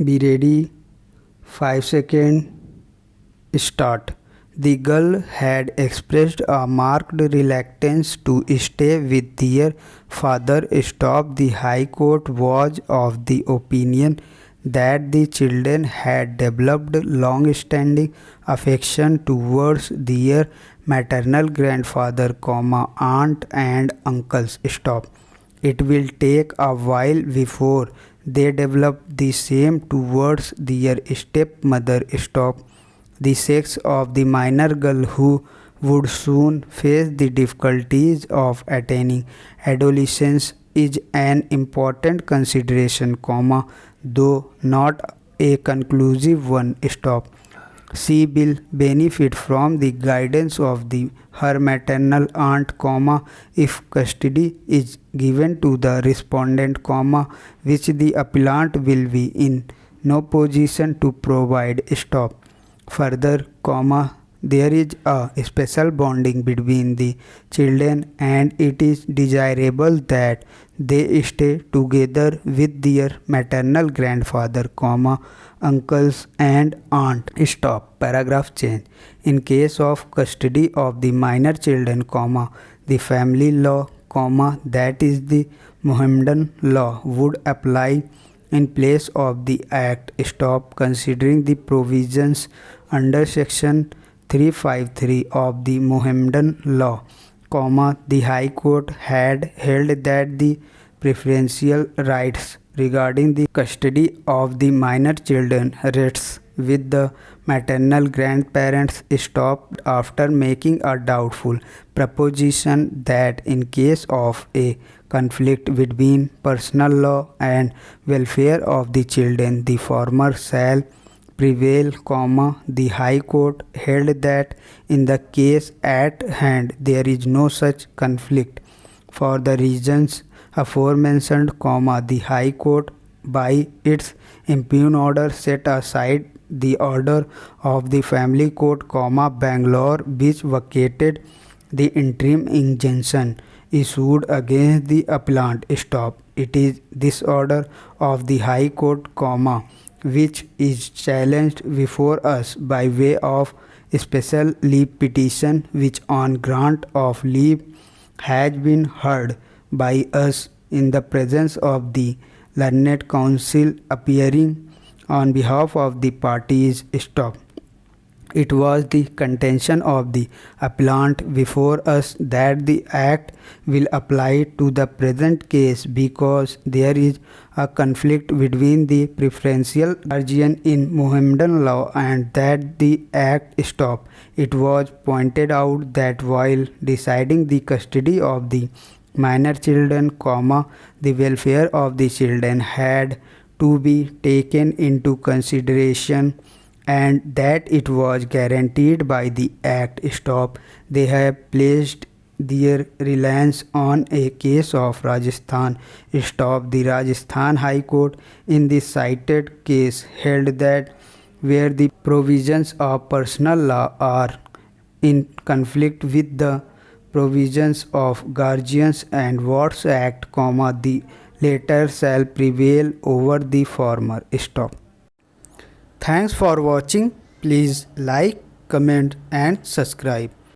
Be ready. 5 seconds. Start. The girl had expressed a marked reluctance to stay with their father. Stop. The High Court was of the opinion that the children had developed long-standing affection towards their maternal grandfather, aunt and uncles. Stop. It will take a while before they develop the same towards their stepmother. Stop. The sex of the minor girl, who would soon face the difficulties of attaining adolescence, is an important consideration, though not a conclusive one. Stop. She will benefit from the guidance of her maternal aunt, if custody is given to the respondent, which the appellant will be in no position to provide. Stop. Further, there is a special bonding between the children, and it is desirable that they stay together with their maternal grandfather, uncles and aunt. Stop. Paragraph change. In case of custody of the minor children, the family law, that is the Mohammedan law, would apply in place of the Act. Stop. Considering the provisions under Section 353 of the Mohammedan law, the High Court had held that the preferential rights regarding the custody of the minor children rests with the maternal grandparents. Stopped after making a doubtful proposition that in case of a conflict between personal law and welfare of the children, the former shall prevail, the High Court held that in the case at hand there is no such conflict. For the reasons aforementioned, the High Court by its impugned order set aside the order of the Family Court, Bangalore, which vacated the interim injunction issued against the appellant. Stop. It is this order of the High Court, which is challenged before us by way of special leave petition, which on grant of leave has been heard by us in the presence of the learned counsel appearing on behalf of the parties. Stop. It was the contention of the appellant before us that the Act will apply to the present case because there is a conflict between the preferential guardian in Mohammedan law and that the Act. Stop. It was pointed out that while deciding the custody of the minor children, the welfare of the children had to be taken into consideration, and that it was guaranteed by the Act. Stop. They have placed their reliance on a case of Rajasthan. Stop. The Rajasthan High Court in the cited case held that where the provisions of personal law are in conflict with the provisions of Guardians and Wards Act, the latter shall prevail over the former. Stop. Thanks for watching. Please like, comment and subscribe.